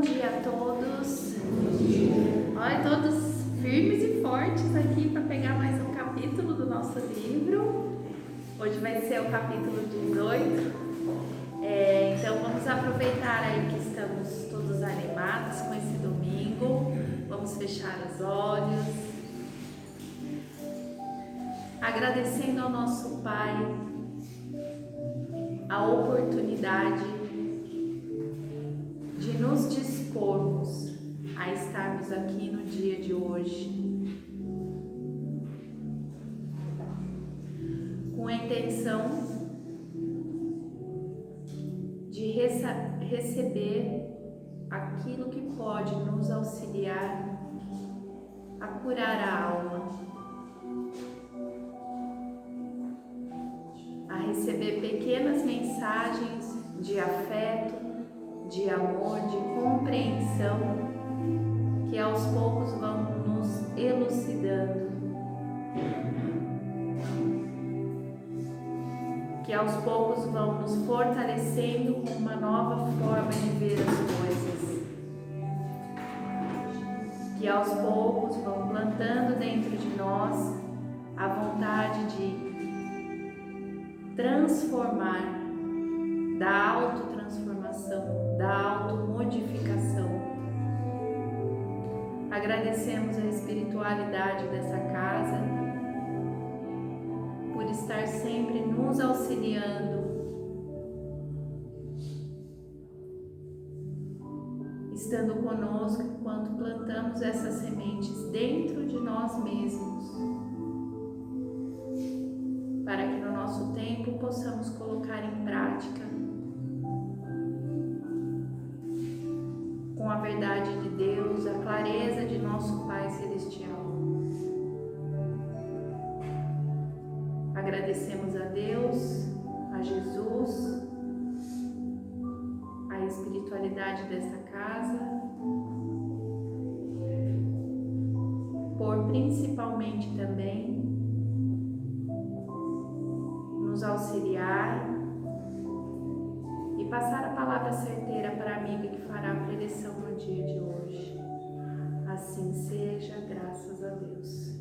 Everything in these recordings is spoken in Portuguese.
dia a todos. Olha, todos firmes e fortes aqui para pegar mais um capítulo do nosso livro. Hoje vai ser o capítulo 18. Então vamos aproveitar aí que estamos todos animados com esse domingo. Vamos fechar os olhos, agradecendo ao nosso Pai a oportunidade de nos dispormos a estarmos aqui no dia de hoje, com a intenção de receber aquilo que pode nos auxiliar a curar a alma, a receber pequenas mensagens de afeto, de amor, de compreensão, que aos poucos vão nos elucidando, que aos poucos vão nos fortalecendo com uma nova forma de ver as coisas, que aos poucos vão plantando dentro de nós a vontade de transformar, da autotransformação, da automodificação. Agradecemos a espiritualidade dessa casa por estar sempre nos auxiliando, estando conosco enquanto plantamos essas sementes dentro de nós mesmos, para que no nosso tempo possamos colocar em prática com a verdade de Deus, a clareza de nosso Pai Celestial. Agradecemos a Deus, a Jesus, a espiritualidade desta casa, por principalmente também nos auxiliar e passar a palavra certeira para a amiga que fará a preleção no dia de hoje. Assim seja, graças a Deus.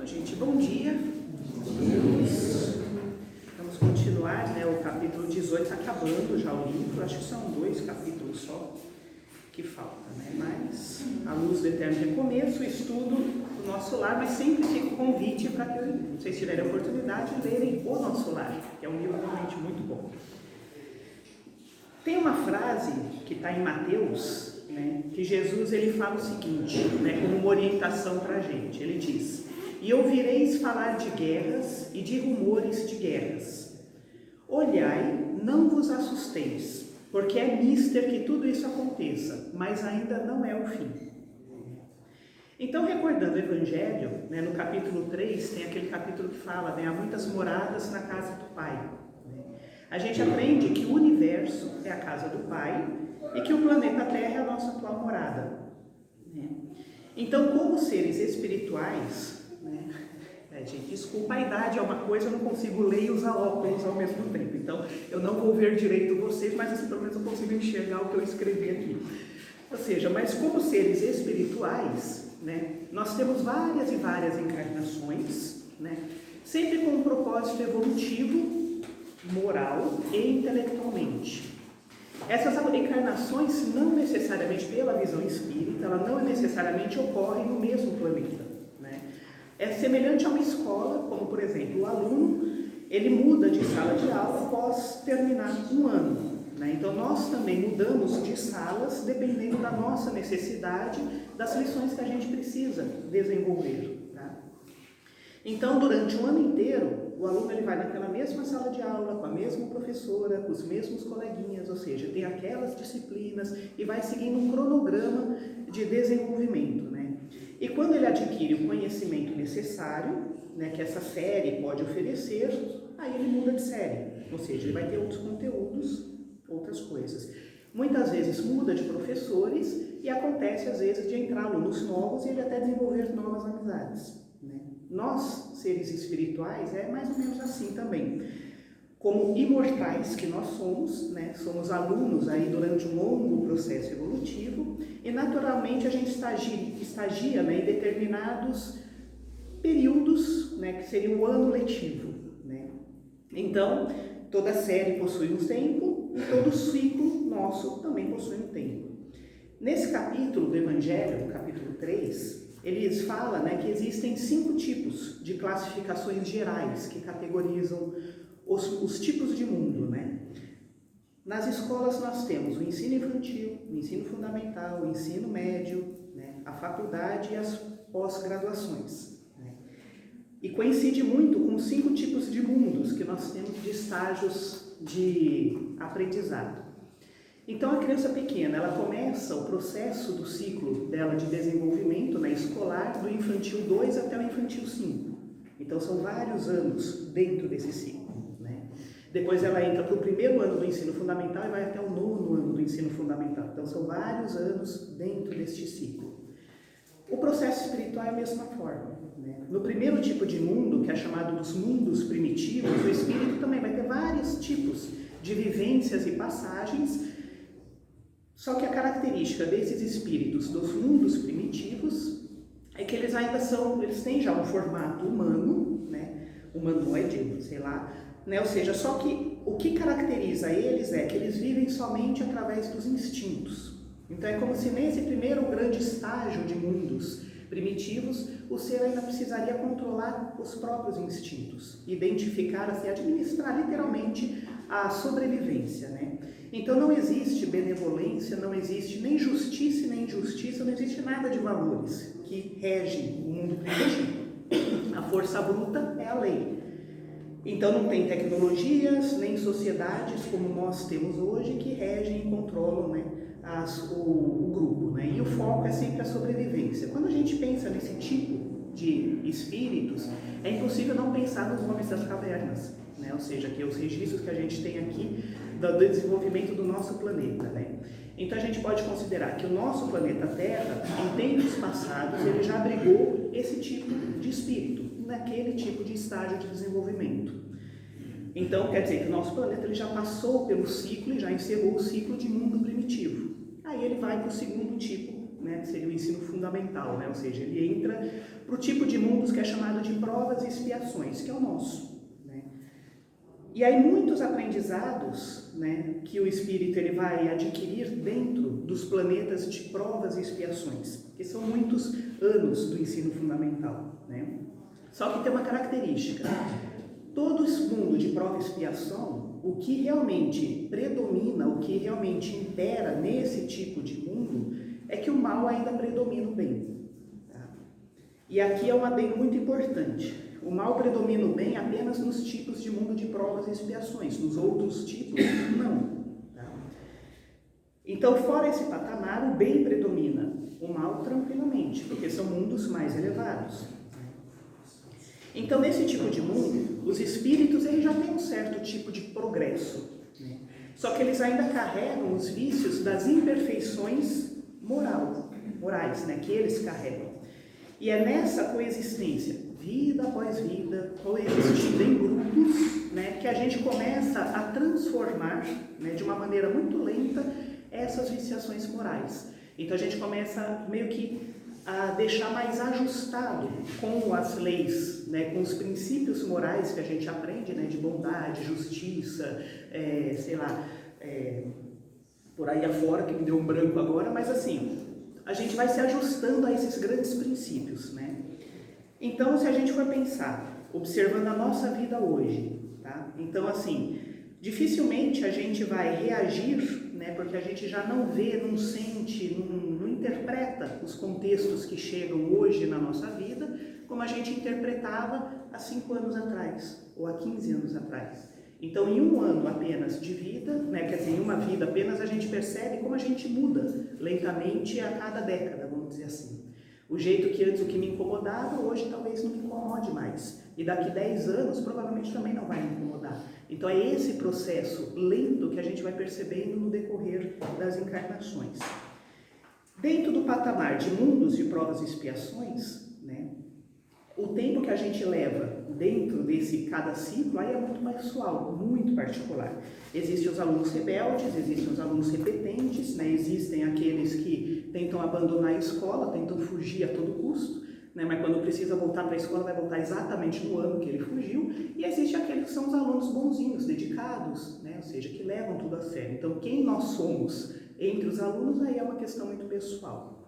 Gente, bom dia. Vamos continuar, O capítulo 18 está acabando já o livro, acho que são 2 capítulos só que falta, Mas a luz do eterno recomeço, o estudo do nosso lar, mas sempre fica o convite para que vocês tiverem a oportunidade de lerem O Nosso Lar, que é um livro realmente muito bom. Tem uma frase que está em Mateus, que Jesus ele fala o seguinte, como uma orientação para a gente. Ele diz: "E ouvireis falar de guerras e de rumores de guerras. Olhai, não vos assusteis, porque é mister que tudo isso aconteça, mas ainda não é o fim." Então, recordando o Evangelho, no capítulo 3, tem aquele capítulo que fala, há muitas moradas na casa do Pai. A gente aprende que o universo é a casa do Pai e que o planeta Terra é a nossa atual morada. Então, como seres espirituais, gente, desculpa, a idade é uma coisa, eu não consigo ler e usar óculos ao mesmo tempo. Então, eu não vou ver direito vocês, mas assim, pelo menos eu consigo enxergar o que eu escrevi aqui. Ou seja, mas como seres espirituais, nós temos várias e várias encarnações, sempre com um propósito evolutivo, moral e intelectualmente. Essas encarnações não necessariamente, pela visão espírita, ela não necessariamente ocorre no mesmo planeta. É semelhante a uma escola, como por exemplo, o aluno, ele muda de sala de aula após terminar um ano. Então nós também mudamos de salas dependendo da nossa necessidade, das lições que a gente precisa desenvolver. Então durante o ano inteiro, o aluno ele vai naquela mesma sala de aula, com a mesma professora, com os mesmos coleguinhas, ou seja, tem aquelas disciplinas e vai seguindo um cronograma de desenvolvimento. E quando ele adquire o conhecimento necessário, que essa série pode oferecer, aí ele muda de série, ou seja, ele vai ter outros conteúdos, outras coisas. Muitas vezes muda de professores e acontece às vezes de entrar alunos novos e ele até desenvolver novas amizades. né? Nós, seres espirituais, é mais ou menos assim também. Como imortais que nós somos, né? Somos alunos aí durante um longo processo evolutivo e naturalmente a gente estagia, né, em determinados períodos, né, que seria o ano letivo, né? Então, toda série possui um tempo e todo ciclo nosso também possui um tempo. Nesse capítulo do Evangelho, no capítulo 3, eles falam, né, que existem 5 tipos de classificações gerais que categorizam os tipos de mundo, né? Nas escolas nós temos o ensino infantil, o ensino fundamental, o ensino médio, né, a faculdade e as pós-graduações, né? E coincide muito com os 5 tipos de mundos que nós temos de estágios de aprendizado. Então a criança pequena, ela começa o processo do ciclo dela de desenvolvimento, né, escolar, do infantil 2 até o infantil 5. Então são vários anos dentro desse ciclo. Depois ela entra para o primeiro ano do ensino fundamental e vai até o 9º ano do ensino fundamental. Então são vários anos dentro deste ciclo. O processo espiritual é a mesma forma, né? No primeiro tipo de mundo, que é chamado dos mundos primitivos, o espírito também vai ter vários tipos de vivências e passagens, só que a característica desses espíritos dos mundos primitivos é que eles têm já um formato humano, né? Humanoide, sei lá, né? Ou seja, só que o que caracteriza eles é que eles vivem somente através dos instintos. Então é como se nesse primeiro grande estágio de mundos primitivos, o ser ainda precisaria controlar os próprios instintos, identificar, assim, administrar literalmente a sobrevivência, né? Então não existe benevolência, não existe nem justiça e nem injustiça, não existe nada de valores que regem o mundo primitivo. A força bruta é a lei. Então não tem tecnologias, nem sociedades como nós temos hoje que regem e controlam, né, o grupo, né? E o foco é sempre a sobrevivência. Quando a gente pensa nesse tipo de espíritos, é impossível não pensar nos homens das cavernas, né? Ou seja, que os registros que a gente tem aqui do desenvolvimento do nosso planeta, né? Então a gente pode considerar que o nosso planeta Terra, em tempos passados, ele já abrigou esse tipo de espírito, naquele tipo de estágio de desenvolvimento. Então, quer dizer que o nosso planeta ele já passou pelo ciclo e já encerrou o ciclo de mundo primitivo. Aí ele vai para o segundo tipo, né, que seria o ensino fundamental, né? Ou seja, ele entra para o tipo de mundos que é chamado de provas e expiações, que é o nosso, né? E aí muitos aprendizados, né, que o espírito ele vai adquirir dentro dos planetas de provas e expiações, que são muitos anos do ensino fundamental, né? Só que tem uma característica: todo esse mundo de prova e expiação, o que realmente predomina, o que realmente impera nesse tipo de mundo, é que o mal ainda predomina o bem. Tá? E aqui é um adendo muito importante: o mal predomina o bem apenas nos tipos de mundo de provas e expiações, nos outros tipos, não. Tá? Então, fora esse patamar, o bem predomina, o mal tranquilamente, porque são mundos mais elevados. Então, nesse tipo de mundo, os espíritos eles já têm um certo tipo de progresso, né? Só que eles ainda carregam os vícios das imperfeições morais, né, que eles carregam. E é nessa coexistência, vida após vida, coexistindo em grupos, né, que a gente começa a transformar, né, de uma maneira muito lenta essas viciações morais. Então a gente começa meio que a deixar mais ajustado com as leis, né, com os princípios morais que a gente aprende, né, de bondade, justiça, por aí afora, que me deu um branco agora, mas assim, a gente vai se ajustando a esses grandes princípios, né? Então, se a gente for pensar, observando a nossa vida hoje, tá? Então, assim, dificilmente a gente vai reagir, né, porque a gente já não vê, não sente, não interpreta os contextos que chegam hoje na nossa vida como a gente interpretava há 5 anos atrás ou há 15 anos atrás. Então, em um ano apenas de vida, né, quer dizer, em uma vida apenas, a gente percebe como a gente muda lentamente a cada década, vamos dizer assim. O jeito que antes o que me incomodava, hoje talvez não me incomode mais. E daqui 10 anos, provavelmente também não vai me incomodar. Então é esse processo lento que a gente vai percebendo no decorrer das encarnações. Dentro do patamar de mundos de provas e expiações, né, o tempo que a gente leva dentro desse cada ciclo, aí é muito pessoal, muito particular. Existem os alunos rebeldes, existem os alunos repetentes, né? Existem aqueles que tentam abandonar a escola, tentam fugir a todo custo, né? Mas quando precisa voltar para a escola, vai voltar exatamente no ano que ele fugiu. E existe aqueles que são os alunos bonzinhos, dedicados, né? Ou seja, que levam tudo a sério. Então, quem nós somos entre os alunos, aí é uma questão muito pessoal.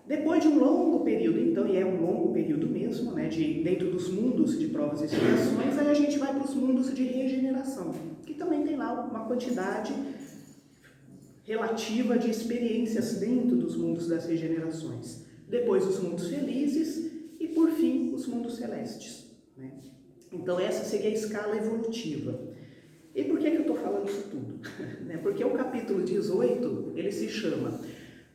Depois de um longo período, então, e é um longo período mesmo, né, dentro dos mundos de provas e expiações, aí a gente vai para os mundos de regeneração, que também tem lá uma quantidade relativa de experiências dentro dos mundos das regenerações. Depois os mundos felizes e, por fim, os mundos celestes, né? Então essa seria a escala evolutiva. E por que eu estou falando isso tudo? Porque o capítulo 18, ele se chama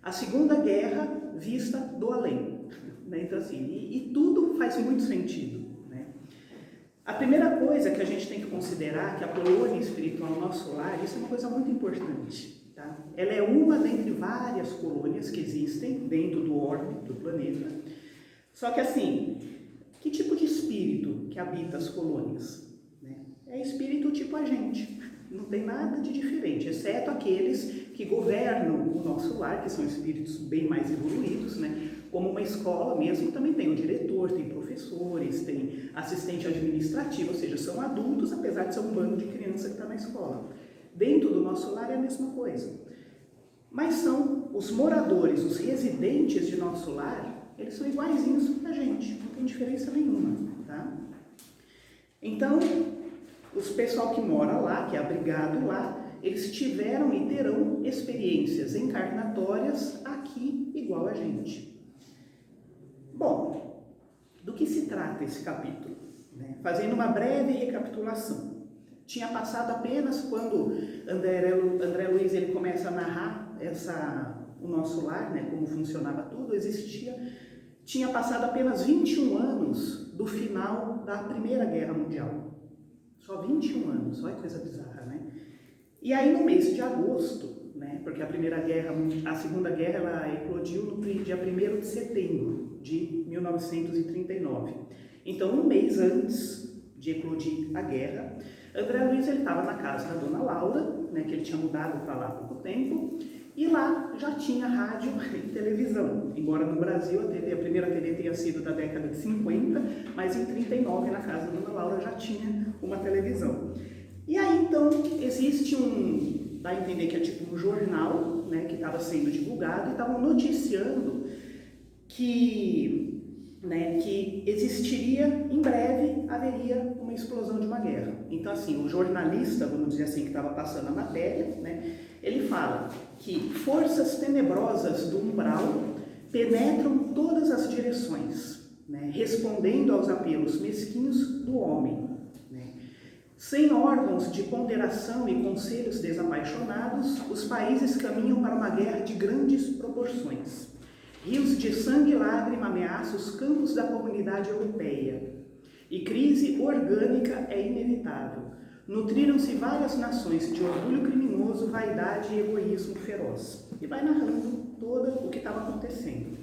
A Segunda Guerra Vista do Além. Então assim, e tudo faz muito sentido, né? A primeira coisa que a gente tem que considerar, que a colônia espiritual nosso lar, isso é uma coisa muito importante. Tá? Ela é uma dentre várias colônias que existem dentro do orbe do planeta. Só que assim, que tipo de espírito que habita as colônias? Né? É espírito tipo a gente, não tem nada de diferente, exceto aqueles que governam o nosso lar, que são espíritos bem mais evoluídos, né? Como uma escola mesmo, também tem o diretor, tem professores, tem assistente administrativo, ou seja, são adultos, apesar de ser um bando de criança que está na escola. Dentro do nosso lar é a mesma coisa. Mas são os moradores, os residentes de nosso lar, eles são iguaizinhos a gente, não tem diferença nenhuma, tá? Então, os pessoal que mora lá, que é abrigado lá, eles tiveram e terão experiências encarnatórias aqui igual a gente. Bom, do que se trata esse capítulo? Né? Fazendo uma breve recapitulação. Tinha passado apenas quando André Luiz ele começa a narrar o nosso lar, né, como funcionava tudo, tinha passado apenas 21 anos do final da Primeira Guerra Mundial. Só 21 anos, olha que coisa bizarra, né? E aí no mês de agosto, né, porque a Segunda Guerra ela eclodiu no dia 1º de setembro de 1939. Então, um mês antes de eclodir a guerra, André Luiz estava na casa da Dona Laura, né, que ele tinha mudado para lá há pouco tempo, e lá já tinha rádio e televisão. Embora no Brasil a primeira TV tenha sido da década de 50, mas em 39 na casa da Dona Laura já tinha uma televisão. E aí então existe dá a entender que é tipo um jornal, né, que estava sendo divulgado e estavam noticiando que existiria, em breve, haveria uma explosão de uma guerra. Então, assim, o jornalista, vamos dizer assim, que estava passando a matéria, né, ele fala que forças tenebrosas do umbral penetram todas as direções, né, respondendo aos apelos mesquinhos do homem. Né. Sem órgãos de ponderação e conselhos desapaixonados, os países caminham para uma guerra de grandes proporções. Rios de sangue e lágrima ameaçam os campos da comunidade europeia. E crise orgânica é inevitável. Nutriram-se várias nações de orgulho criminoso, vaidade e egoísmo feroz. E vai narrando todo o que estava acontecendo.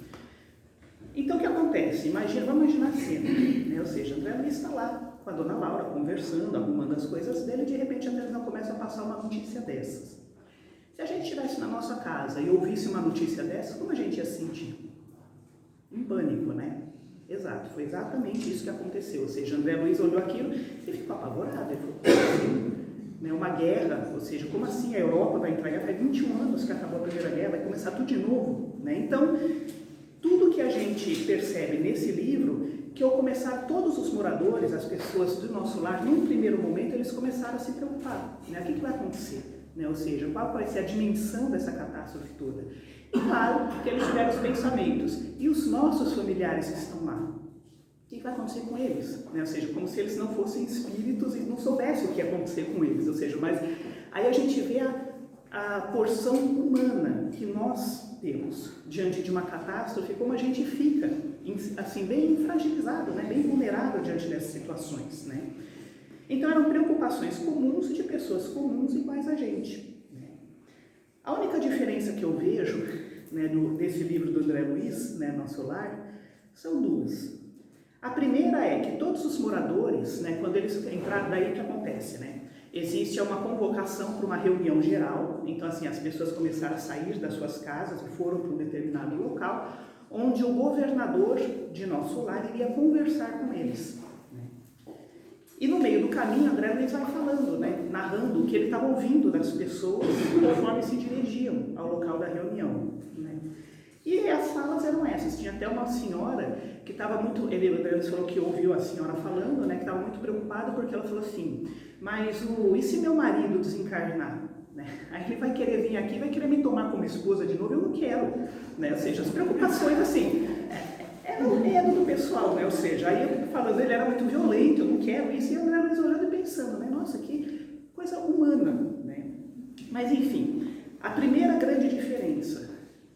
Então o que acontece? Vamos imaginar a cena, né? Ou seja, André Luiz está lá com a Dona Laura, conversando, arrumando as coisas dele, e de repente a televisão começa a passar uma notícia dessas. Se a gente estivesse na nossa casa e ouvisse uma notícia dessa, como a gente ia se sentir? Em pânico, né? Exato, foi exatamente isso que aconteceu. Ou seja, André Luiz olhou aquilo e ficou apavorado. Ele falou, né, uma guerra, ou seja, como assim a Europa vai entrar? Faz 21 anos que acabou a Primeira Guerra, vai começar tudo de novo. Né? Então, tudo que a gente percebe nesse livro, que ao começar todos os moradores, as pessoas do nosso lar, num primeiro momento, eles começaram a se preocupar. Né? O que vai acontecer? Né? Ou seja, qual vai ser a dimensão dessa catástrofe toda? E claro que eles tiveram os pensamentos. E os nossos familiares que estão lá? O que vai acontecer com eles? Né? Ou seja, como se eles não fossem espíritos e não soubessem o que ia acontecer com eles. Ou seja, mas aí a gente vê a porção humana que nós temos diante de uma catástrofe, como a gente fica assim, bem fragilizado, né? Bem vulnerável diante dessas situações. Né? Então eram preocupações comuns de pessoas comuns iguais a gente. Né? A única diferença que eu vejo, né, desse livro do André Luiz, né, Nosso Lar, são duas. A primeira é que todos os moradores, né, quando eles entraram, daí o que acontece, né? Existe uma convocação para uma reunião geral, então assim, as pessoas começaram a sair das suas casas e foram para um determinado local, onde o governador de Nosso Lar iria conversar com eles. E no meio do caminho, André Luiz vai falando, né, narrando o que ele estava ouvindo das pessoas conforme se dirigiam ao local da reunião. Né? E as falas eram essas. Tinha até uma senhora que estava muito... André Luiz falou que ouviu a senhora falando, né, que estava muito preocupada porque ela falou assim, mas e se meu marido desencarnar? Né? Aí ele vai querer vir aqui, vai querer me tomar como esposa de novo, eu não quero. Né? Ou seja, as preocupações assim... Era o medo do pessoal, né? Ou seja, aí eu falando, ele era muito violento, eu não quero isso, e eu era olhando e pensando, né? Nossa, que coisa humana, né? Mas enfim, a primeira grande diferença,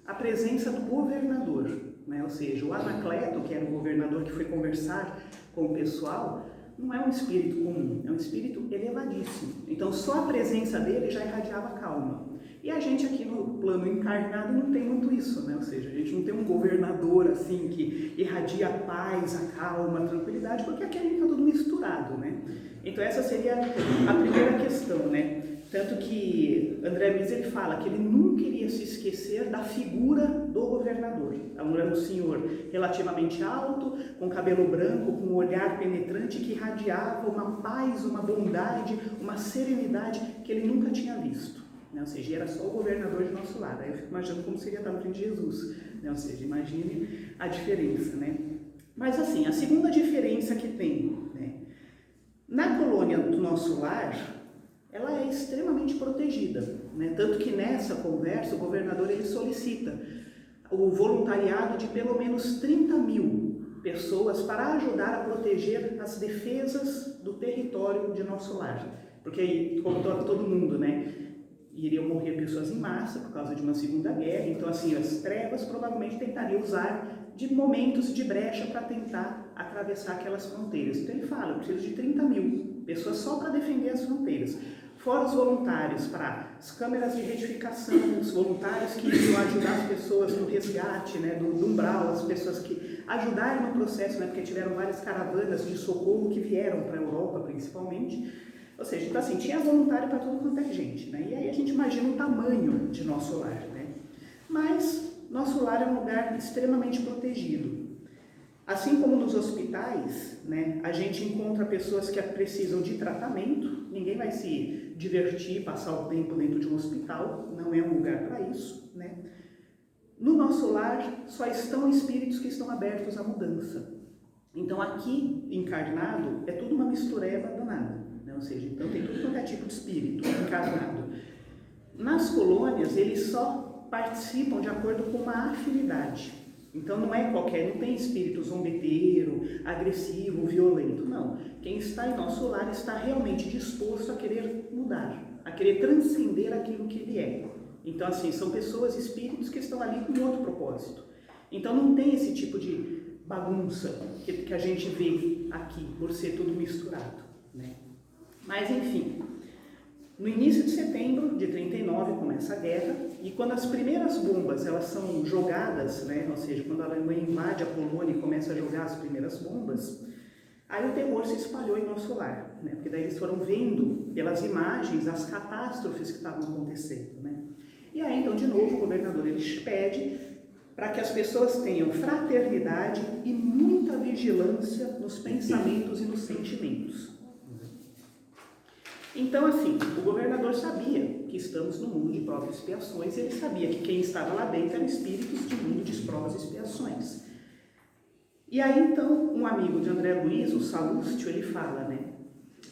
a presença do governador, né? Ou seja, o Anacleto, que era o governador que foi conversar com o pessoal, não é um espírito comum, é um espírito elevadíssimo. Então só a presença dele já irradiava calma. E a gente aqui no plano encarnado não tem muito isso, né? Ou seja, a gente não tem um governador assim que irradia a paz, a calma, a tranquilidade, porque aqui a gente está tudo misturado, né? Então essa seria a primeira questão, né? Tanto que André Luiz ele fala que ele nunca iria se esquecer da figura do governador. Era um senhor relativamente alto, com cabelo branco, com um olhar penetrante que irradiava uma paz, uma bondade, uma serenidade que ele nunca tinha visto. Ou seja, era só o governador de Nosso Lar. Aí eu fico imaginando como seria estar na frente de Jesus. Ou seja, imagine a diferença, né? Mas assim, a segunda diferença que tem, né? Na colônia do Nosso Lar, ela é extremamente protegida, né? Tanto que nessa conversa o governador ele solicita o voluntariado de pelo menos 30 mil pessoas para ajudar a proteger as defesas do território de Nosso Lar. Porque aí, como todo mundo, né? Iriam morrer pessoas em massa por causa de uma segunda guerra, então assim, as trevas provavelmente tentariam usar de momentos de brecha para tentar atravessar aquelas fronteiras. Então ele fala, eu preciso de 30 mil pessoas só para defender as fronteiras. Fora os voluntários para as câmeras de retificação, os voluntários que iriam ajudar as pessoas no resgate, né, do umbral, as pessoas que ajudaram no processo, né, porque tiveram várias caravanas de socorro que vieram para a Europa principalmente. Ou seja, então assim, tinha voluntário para tudo quanto é gente, né? E aí a gente imagina o tamanho de Nosso Lar, né? Mas Nosso Lar é um lugar extremamente protegido. Assim como nos hospitais, né, a gente encontra pessoas que precisam de tratamento, ninguém vai se divertir, passar o tempo dentro de um hospital, não é um lugar para isso, né? No Nosso Lar só estão espíritos que estão abertos à mudança. Então aqui, encarnado, é tudo uma mistureba danada. Ou seja, então tem tudo quanto é tipo de espírito encarnado. Nas colônias, eles só participam de acordo com uma afinidade. Então não é qualquer, não tem espírito zombeteiro, agressivo, violento, não. Quem está em Nosso Lar está realmente disposto a querer mudar, a querer transcender aquilo que ele é. Então assim, são pessoas, espíritos que estão ali com outro propósito. Então não tem esse tipo de bagunça que a gente vê aqui, por ser tudo misturado, né? Mas enfim, no início de setembro de 39 começa a guerra e quando as primeiras bombas elas são jogadas, né, ou seja, quando a Alemanha invade a Polônia e começa a jogar as primeiras bombas, aí o terror se espalhou em Nosso Lar, né, porque daí eles foram vendo pelas imagens as catástrofes que estavam acontecendo, né. E aí então de novo o governador ele pede para que as pessoas tenham fraternidade e muita vigilância nos pensamentos e nos sentimentos. Então, assim, o governador sabia que estamos no mundo de provas e expiações, ele sabia que quem estava lá dentro eram espíritos de mundo de provas e expiações. E aí, então, um amigo de André Luiz, o Salústio, ele fala, né?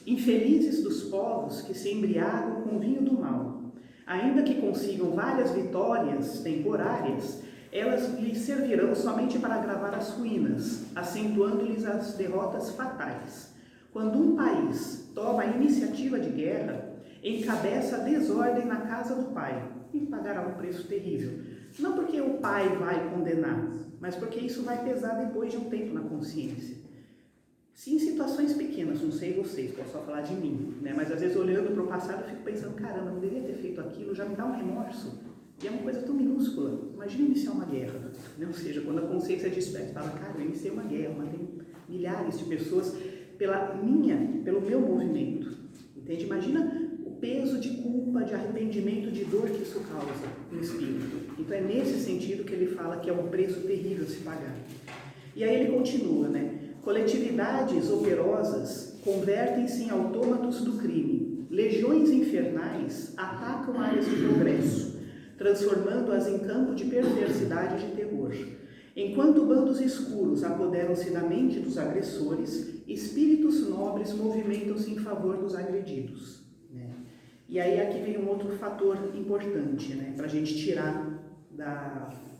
Infelizes dos povos que se embriagam com o vinho do mal, ainda que consigam várias vitórias temporárias, elas lhes servirão somente para agravar as ruínas, acentuando-lhes as derrotas fatais. Quando um país toma a iniciativa de guerra, encabeça a desordem na casa do pai e pagará um preço terrível. Não porque o pai vai condenar, mas porque isso vai pesar depois de um tempo na consciência. Se em situações pequenas, não sei vocês, posso só falar de mim, né? Mas às vezes olhando para o passado eu fico pensando, caramba, não devia ter feito aquilo, já me dá um remorso. E é uma coisa tão minúscula. Imagina iniciar uma guerra, né? Ou seja, quando a consciência desperta, fala, cara, eu iniciei uma guerra, matei milhares de pessoas pelo meu movimento. Entende? Imagina o peso de culpa, de arrependimento, de dor que isso causa no espírito. Então é nesse sentido que ele fala que é um preço terrível a se pagar. E aí ele continua, né? Coletividades operosas convertem-se em autômatos do crime. Legiões infernais atacam áreas de progresso, transformando-as em campo de perversidade e de terror. Enquanto bandos escuros apoderam-se da mente dos agressores, espíritos nobres movimentam-se em favor dos agredidos. Né? E aí aqui vem um outro fator importante, né, para a gente tirar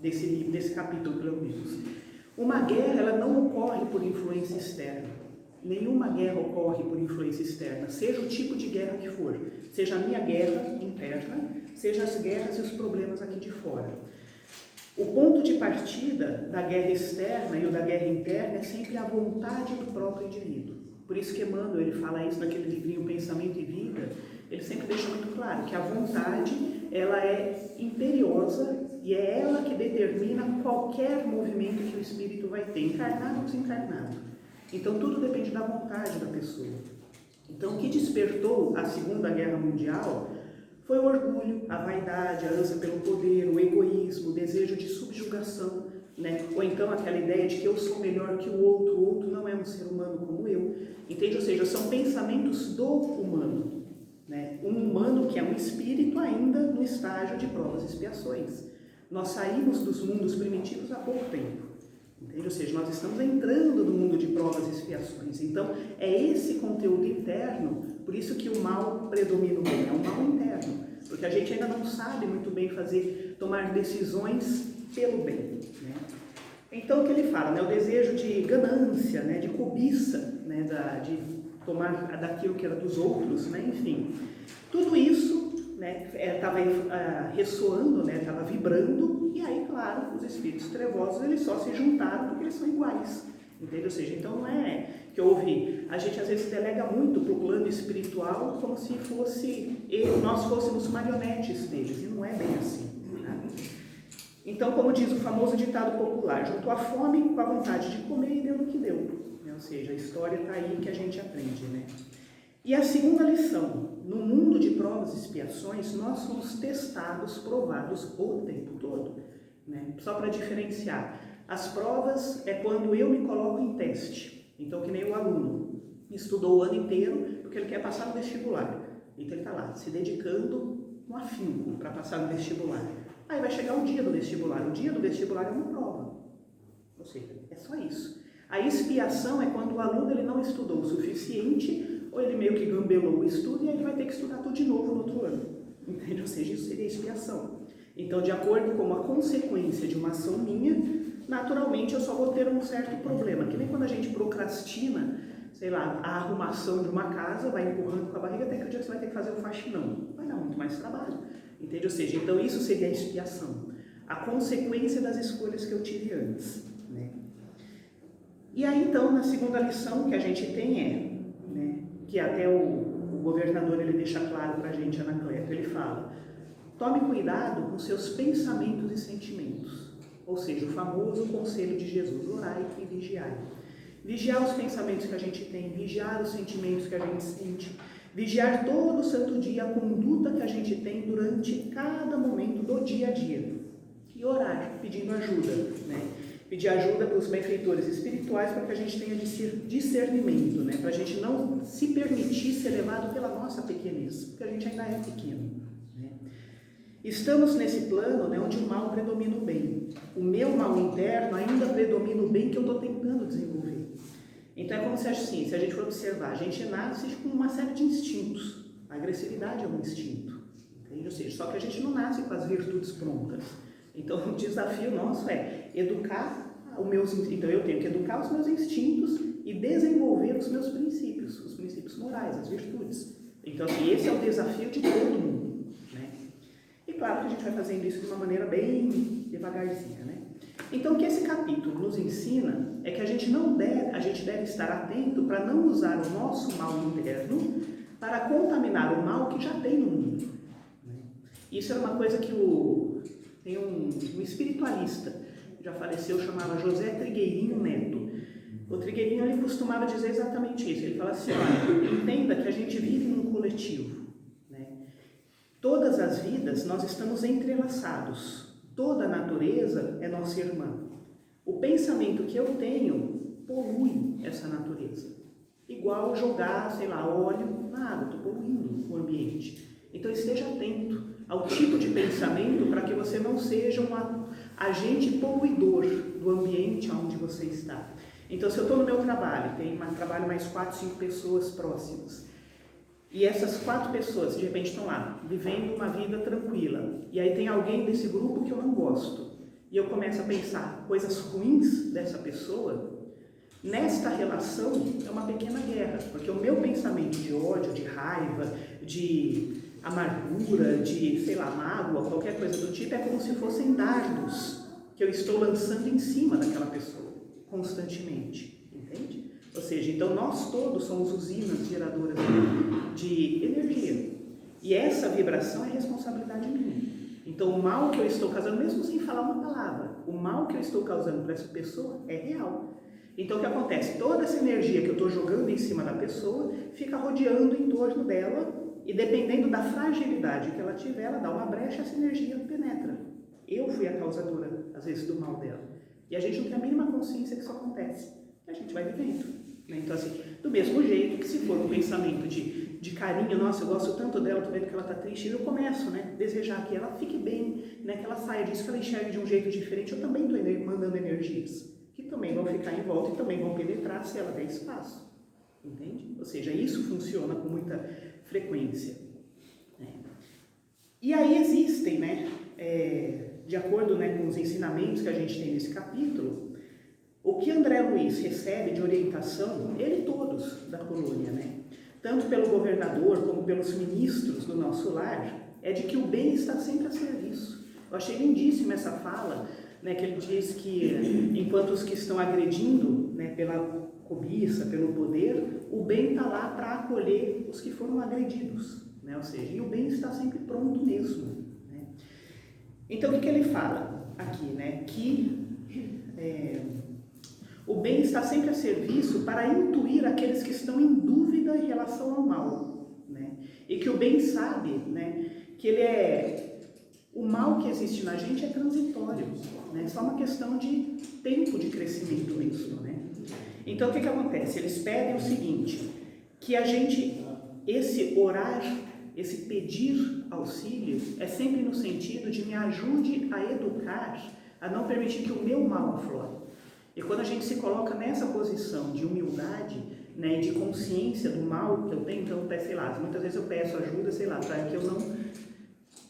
desse capítulo, pelo menos. Uma guerra ela não ocorre por influência externa. Nenhuma guerra ocorre por influência externa, seja o tipo de guerra que for. Seja a minha guerra interna, seja as guerras e os problemas aqui de fora. O ponto de partida da guerra externa e o da guerra interna é sempre a vontade do próprio indivíduo. Por isso que Emmanuel ele fala isso naquele livrinho Pensamento e Vida, ele sempre deixa muito claro que a vontade ela é imperiosa e é ela que determina qualquer movimento que o espírito vai ter, encarnado ou desencarnado. Então tudo depende da vontade da pessoa. Então o que despertou a Segunda Guerra Mundial foi o orgulho, a vaidade, a ânsia pelo poder, o egoísmo, o desejo de subjugação, né? Ou então aquela ideia de que eu sou melhor que o outro não é um ser humano como eu. Entende? Ou seja, são pensamentos do humano. Né? Um humano que é um espírito ainda no estágio de provas e expiações. Nós saímos dos mundos primitivos há pouco tempo. Entende? Ou seja, nós estamos entrando no mundo de provas e expiações. Então, é esse conteúdo interno, por isso que o mal predomina o bem, é um mal interno. Porque a gente ainda não sabe muito bem tomar decisões pelo bem. Né? Então, o que ele fala? Né? O desejo de ganância, né? De cobiça, né? De tomar daquilo que era dos outros, né? Enfim. Tudo isso estava ressoando, estava vibrando, e aí, claro, os espíritos trevosos eles só se juntaram porque eles são iguais, entende? Ou seja, então não é que a gente às vezes delega muito para o plano espiritual como se nós fôssemos marionetes deles, e não é bem assim. Né? Então, como diz o famoso ditado popular, juntou a fome com a vontade de comer e deu no que deu. Né? Ou seja, a história está aí que a gente aprende, né? E a segunda lição, no mundo de provas e expiações, nós somos testados, provados o tempo todo. Né? Só para diferenciar, as provas é quando eu me coloco em teste. Então, que nem o aluno estudou o ano inteiro porque ele quer passar no vestibular. Então, ele está lá, se dedicando com afinco para passar no vestibular. Aí vai chegar o dia do vestibular. O dia do vestibular é uma prova. Ou seja, é só isso. A expiação é quando o aluno ele não estudou o suficiente, ou ele meio que gambelou o estudo e aí ele vai ter que estudar tudo de novo no outro ano. Entende? Ou seja, isso seria expiação. Então, de acordo com a consequência de uma ação minha, naturalmente eu só vou ter um certo problema. Que nem quando a gente procrastina, sei lá, a arrumação de uma casa, vai empurrando com a barriga até que o dia que você vai ter que fazer o faxinão. Vai dar muito mais trabalho. Entende? Ou seja, então isso seria a expiação. A consequência das escolhas que eu tive antes. Né? E aí, então, na segunda lição que a gente tem que até o governador ele deixa claro para a gente, Anacleto, ele fala: tome cuidado com seus pensamentos e sentimentos, ou seja, o famoso conselho de Jesus, orai e vigiai. Vigiar os pensamentos que a gente tem, vigiar os sentimentos que a gente sente, vigiar todo santo dia a conduta que a gente tem durante cada momento do dia a dia e orar, pedindo ajuda, né? Pedir ajuda para os benfeitores espirituais para que a gente tenha discernimento, né? Para a gente não se permitir ser levado pela nossa pequenez, porque a gente ainda é pequeno. Né? Estamos nesse plano onde o mal predomina o bem. O meu mal interno ainda predomina o bem que eu estou tentando desenvolver. Então é como se assim, se a gente for observar, a gente nasce com uma série de instintos. A agressividade é um instinto. Entende? Ou seja, só que a gente não nasce com as virtudes prontas. Então, o desafio nosso é educar então eu tenho que educar os meus instintos e desenvolver os meus princípios, os princípios morais, as virtudes. Então, assim, esse é o desafio de todo mundo, né? E claro que a gente vai fazendo isso de uma maneira bem devagarzinha, né? Então, o que esse capítulo nos ensina é que a gente deve estar atento para não usar o nosso mal interno para contaminar o mal que já tem no mundo. Né? Isso era uma coisa que tem um espiritualista, já faleceu, chamava José Trigueirinho Neto. O Trigueirinho ele costumava dizer exatamente isso. Ele fala assim, olha, entenda que a gente vive num coletivo, né? Todas as vidas nós estamos entrelaçados. Toda a natureza é nossa irmã. O pensamento que eu tenho polui essa natureza. Igual jogar, sei lá, óleo na água, estou poluindo o ambiente. Então esteja atento ao tipo de pensamento para que você não seja um agente poluidor do ambiente onde você está. Então, se eu estou no meu trabalho, trabalho mais 4, 5 pessoas próximas, e essas 4 pessoas, de repente, estão lá, vivendo uma vida tranquila, e aí tem alguém desse grupo que eu não gosto, e eu começo a pensar coisas ruins dessa pessoa, nesta relação é uma pequena guerra, porque o meu pensamento de ódio, de raiva, de amargura, de, sei lá, mágoa, qualquer coisa do tipo, é como se fossem dardos que eu estou lançando em cima daquela pessoa, constantemente, entende? Ou seja, então nós todos somos usinas geradoras de energia, e essa vibração é responsabilidade minha. Então o mal que eu estou causando, mesmo sem falar uma palavra, o mal que eu estou causando para essa pessoa é real. Então o que acontece? Toda essa energia que eu estou jogando em cima da pessoa fica rodeando em torno dela, e dependendo da fragilidade que ela tiver, ela dá uma brecha e essa energia penetra. Eu fui a causadora, às vezes, do mal dela. E a gente não tem a mínima consciência que isso acontece. E a gente vai vivendo, né? Então, assim, do mesmo jeito que se for um pensamento de carinho, nossa, eu gosto tanto dela, tô vendo que ela tá triste, eu começo, né, desejar que ela fique bem, né, que ela saia disso, que ela enxergue de um jeito diferente. Eu também estou mandando energias que também vão ficar em volta e também vão penetrar se ela der espaço. Entende? Ou seja, isso funciona com muita frequência. Né? E aí existem, né, de acordo, né, com os ensinamentos que a gente tem nesse capítulo, o que André Luiz recebe de orientação, ele e todos da colônia, né, tanto pelo governador como pelos ministros do nosso lar, é de que o bem está sempre a serviço. Eu achei lindíssima essa fala, né, que ele diz que enquanto os que estão agredindo, né, pela cobiça, pelo poder, o bem está lá para acolher os que foram agredidos, né? Ou seja, e o bem está sempre pronto mesmo, né? Então o que ele fala aqui, né? Que o bem está sempre a serviço para intuir aqueles que estão em dúvida em relação ao mal, né? E que o bem sabe, né, que o mal que existe na gente é transitório, né? É só uma questão de tempo de crescimento mesmo, né? Então, o que acontece? Eles pedem o seguinte, que a gente, esse orar, esse pedir auxílio, é sempre no sentido de me ajude a educar, a não permitir que o meu mal aflore. E quando a gente se coloca nessa posição de humildade, né, de consciência do mal que eu tenho, então, sei lá, muitas vezes eu peço ajuda, sei lá, para que eu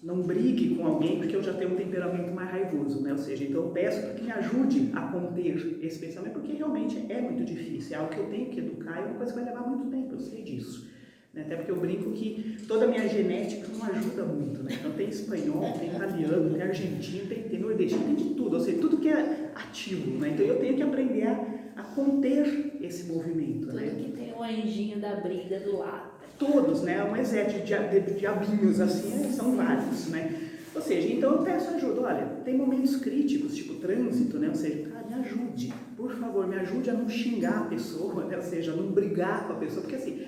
não brigue com alguém, porque eu já tenho um temperamento mais raivoso, né? Ou seja, então eu peço para que me ajude a conter esse pensamento, porque realmente é muito difícil, é algo que eu tenho que educar, é uma coisa que vai levar muito tempo, eu sei disso. Né? Até porque eu brinco que toda a minha genética não ajuda muito, né? Então tem espanhol, tem italiano, tem argentino, tem nordestino, tem de tudo, ou seja, tudo que é ativo, né? Então eu tenho que aprender a conter esse movimento. Tudo, né? Que tem o anjinho da briga do lado. Todos, né? Um exército de diabinhos assim, são vários, né? Ou seja, então eu peço ajuda. Olha, tem momentos críticos, tipo trânsito, né? Ou seja, cara, me ajude, por favor, me ajude a não xingar a pessoa, né? Ou seja, a não brigar com a pessoa, porque assim,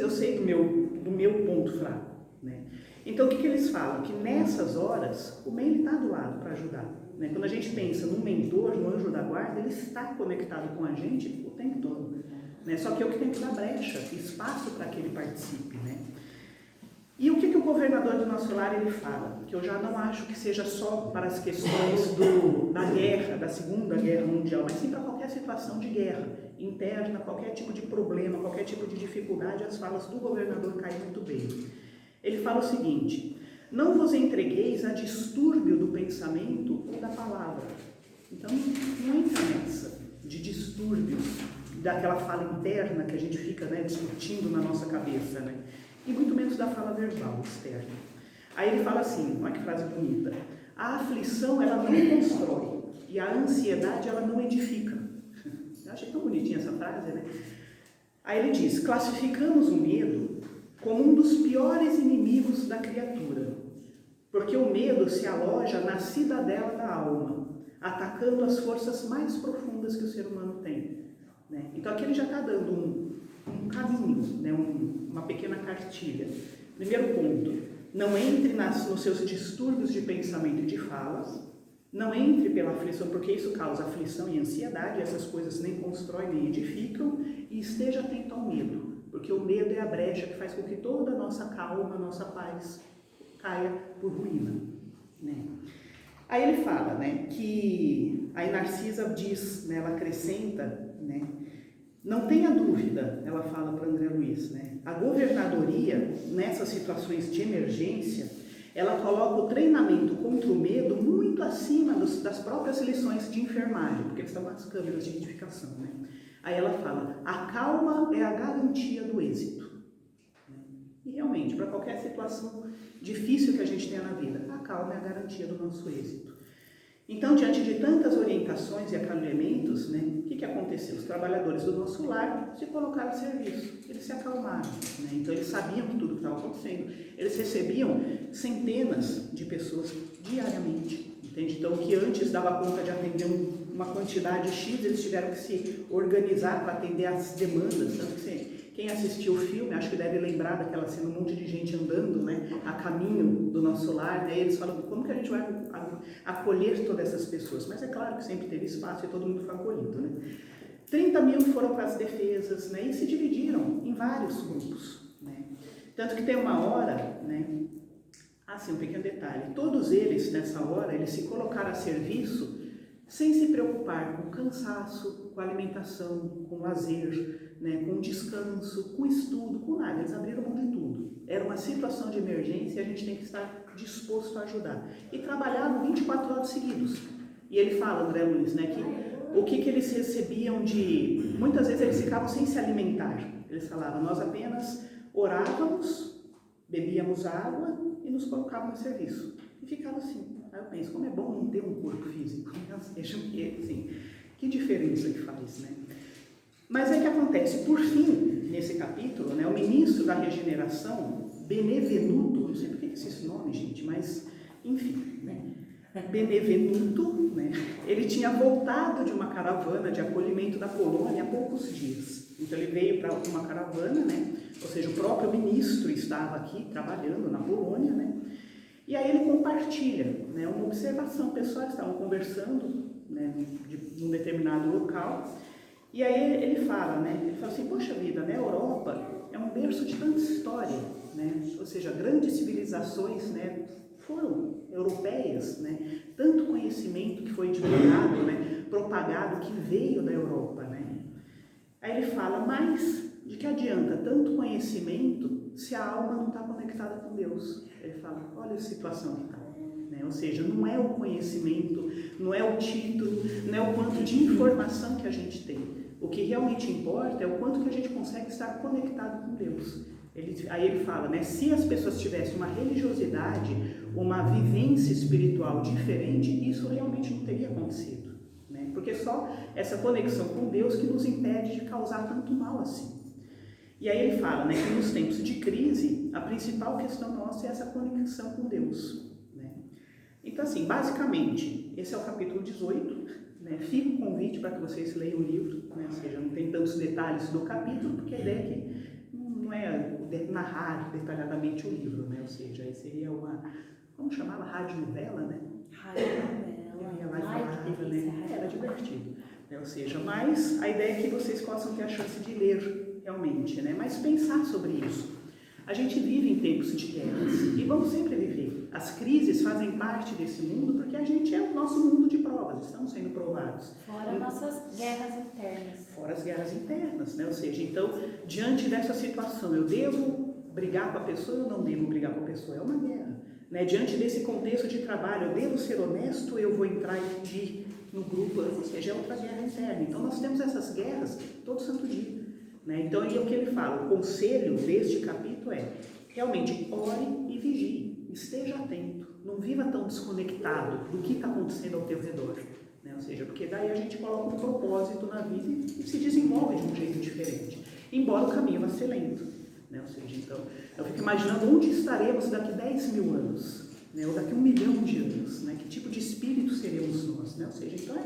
eu sei do meu ponto fraco, né? Então o que eles falam? Que nessas horas, o bem está do lado para ajudar, né? Quando a gente pensa no mentor, no anjo da guarda, ele está conectado com a gente o tempo todo. Né? Só que eu que tenho que dar brecha, espaço para que ele participe, né? E o que o governador do nosso lar ele fala? Que eu já não acho que seja só para as questões da guerra, da Segunda Guerra Mundial, mas sim para qualquer situação de guerra interna, qualquer tipo de problema, qualquer tipo de dificuldade, as falas do governador caem muito bem. Ele fala o seguinte: não vos entregueis a distúrbio do pensamento ou da palavra. Então não entra nessa de distúrbio daquela fala interna que a gente fica, né, discutindo na nossa cabeça, né? E muito menos da fala verbal externa. Aí ele fala assim, olha que frase bonita: a aflição ela não constrói e a ansiedade ela não edifica. Eu achei tão bonitinha essa frase, né? Aí ele diz: classificamos o medo como um dos piores inimigos da criatura, porque o medo se aloja na cidadela da alma, atacando as forças mais profundas que o ser humano tem. né? Então aqui ele já está dando um caminho, né? Uma pequena cartilha. Primeiro ponto, não entre nos seus distúrbios de pensamento e de fala, não entre pela aflição, porque isso causa aflição e ansiedade, essas coisas nem constroem nem edificam, e esteja atento ao medo, porque o medo é a brecha que faz com que toda a nossa calma, a nossa paz caia por ruína, né? Aí ele fala, né, que aí Narcisa diz, né, ela acrescenta, né, não tenha dúvida, ela fala para André Luiz, né, a governadoria nessas situações de emergência, ela coloca o treinamento contra o medo muito acima das próprias lições de enfermagem, porque eles estão nas câmeras de identificação, né? Aí ela fala, a calma é a garantia do êxito. E realmente, para qualquer situação difícil que a gente tenha na vida, a calma é a garantia do nosso êxito. Então, diante de tantas orientações e acalenamentos, né, o que aconteceu? Os trabalhadores do nosso lar se colocaram a serviço, eles se acalmaram, né? Então eles sabiam tudo que estava acontecendo, eles recebiam centenas de pessoas diariamente, entende? Então, o que antes dava conta de atender uma quantidade X, eles tiveram que se organizar para atender as demandas, tanto que quem assistiu o filme, acho que deve lembrar daquela cena, um monte de gente andando, né, a caminho do nosso lar, né, eles falam, como que a gente vai acolher todas essas pessoas? Mas é claro que sempre teve espaço e todo mundo foi acolhido, né? 30 mil foram para as defesas, né, e se dividiram em vários grupos, né? Tanto que tem uma hora, né, assim, um pequeno detalhe, todos eles, nessa hora, eles se colocaram a serviço sem se preocupar com cansaço, com alimentação, com lazer, né, com descanso, com estudo, com nada. Eles abriram mão de tudo. Era uma situação de emergência e a gente tem que estar disposto a ajudar. E trabalhavam 24 horas seguidos. E ele fala, André Luiz, né, que o que eles recebiam de... Muitas vezes eles ficavam sem se alimentar. Eles falavam, nós apenas orávamos, bebíamos água e nos colocávamos no serviço. E ficava assim. Aí eu penso, como é bom não ter um corpo físico. Assim, que diferença que faz, né? Mas é que acontece, por fim, nesse capítulo, né, o ministro da regeneração, Benevenuto, não sei por que esse nome, gente, mas, enfim, né, Benevenuto, né, ele tinha voltado de uma caravana de acolhimento da Polônia há poucos dias. Então ele veio para uma caravana, né, ou seja, o próprio ministro estava aqui trabalhando na Polônia, né, e aí ele compartilha, né, uma observação pessoal, eles estavam conversando, né, num determinado local. E aí ele fala, né? Ele fala assim, poxa vida, né? A Europa é um berço de tanta história, né? Ou seja, grandes civilizações, né, foram europeias, né? Tanto conhecimento que foi divulgado, né, propagado, que veio da Europa, né? Aí ele fala, mas de que adianta tanto conhecimento se a alma não está conectada com Deus? Ele fala, olha a situação que está. Né? Ou seja, não é o conhecimento, não é o título, não é o quanto de informação que a gente tem. O que realmente importa é o quanto que a gente consegue estar conectado com Deus. Aí ele fala, né, se as pessoas tivessem uma religiosidade, uma vivência espiritual diferente, isso realmente não teria acontecido. Né? Porque só essa conexão com Deus que nos impede de causar tanto mal assim. E aí ele fala, né, que nos tempos de crise, a principal questão nossa é essa conexão com Deus. Né? Então, assim, basicamente, esse é o capítulo 18. Né? Fica o convite para que vocês leiam o livro, né? Ou seja, não tem tantos detalhes do capítulo, porque a ideia é que não é narrar detalhadamente o livro, né? Ou seja, aí seria uma, vamos chamar ela radionovela, né? Radionovela, né? Era divertido, né? Ou seja, mas a ideia é que vocês possam ter a chance de ler realmente, né? Mas pensar sobre isso. A gente vive em tempos de guerras e vamos sempre viver. As crises fazem parte desse mundo porque a gente é o nosso mundo de provas, estamos sendo provados. Fora nossas guerras internas. Fora as guerras internas, né? Ou seja, então, diante dessa situação, eu devo brigar com a pessoa ou eu não devo brigar com a pessoa? É uma guerra. Né? Diante desse contexto de trabalho, eu devo ser honesto ou eu vou entrar e ir no grupo? Ou seja, é outra guerra interna. Então, nós temos essas guerras todo santo dia. Né? Então, é o que ele fala, o conselho deste capítulo é, realmente, ore e vigie, esteja atento, não viva tão desconectado do que está acontecendo ao teu redor, né? Ou seja, porque daí a gente coloca um propósito na vida e se desenvolve de um jeito diferente, embora o caminho vá ser lento, né? Ou seja, então, eu fico imaginando onde estaremos daqui 10 mil anos, né? Ou daqui 1 milhão de anos, né? Que tipo de espírito seremos nós, né? Ou seja, então,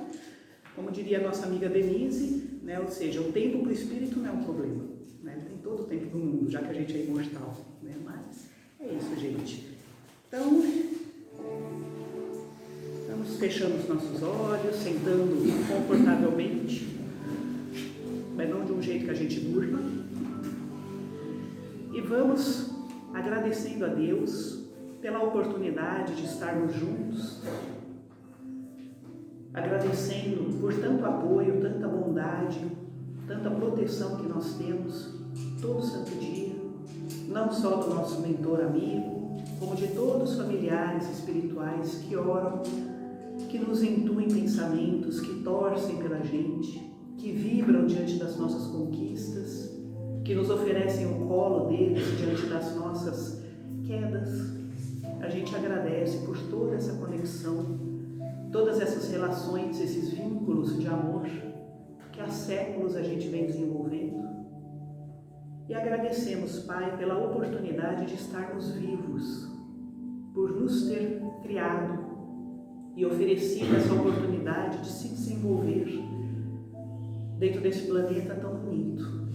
como diria a nossa amiga Denise, né? Ou seja, o tempo para o espírito não é um problema, né? Tem todo o tempo do mundo, já que a gente é imortal, né? Mas é isso, gente. Então, vamos fechando os nossos olhos, sentando confortavelmente, mas não de um jeito que a gente durma. E vamos agradecendo a Deus pela oportunidade de estarmos juntos, agradecendo por tanto apoio, tanta bondade, tanta proteção que nós temos todo santo dia, não só do nosso mentor amigo, como de todos os familiares espirituais que oram, que nos intuem pensamentos, que torcem pela gente, que vibram diante das nossas conquistas, que nos oferecem o colo deles diante das nossas quedas. A gente agradece por toda essa conexão, todas essas relações, esses vínculos de amor que há séculos a gente vem desenvolvendo. E agradecemos, Pai, pela oportunidade de estarmos vivos, por nos ter criado e oferecido essa oportunidade de se desenvolver dentro desse planeta tão bonito.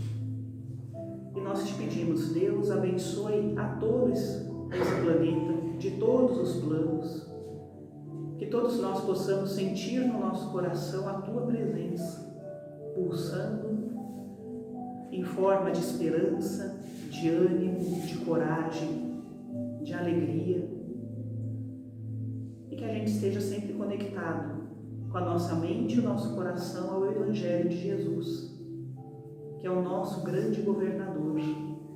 E nós te pedimos, Deus, abençoe a todos esse planeta, de todos os planos, que todos nós possamos sentir no nosso coração a Tua presença, pulsando em forma de esperança, de ânimo, de coragem, de alegria, e que a gente esteja sempre conectado com a nossa mente e o nosso coração ao Evangelho de Jesus, que é o nosso grande governador,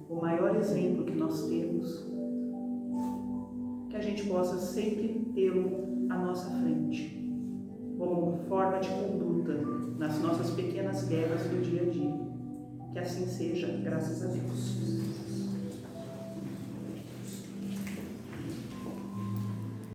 o maior exemplo que nós temos, que a gente possa sempre tê-lo à nossa frente, como forma de conduta nas nossas pequenas guerras do dia a dia. Que assim seja, graças a Deus.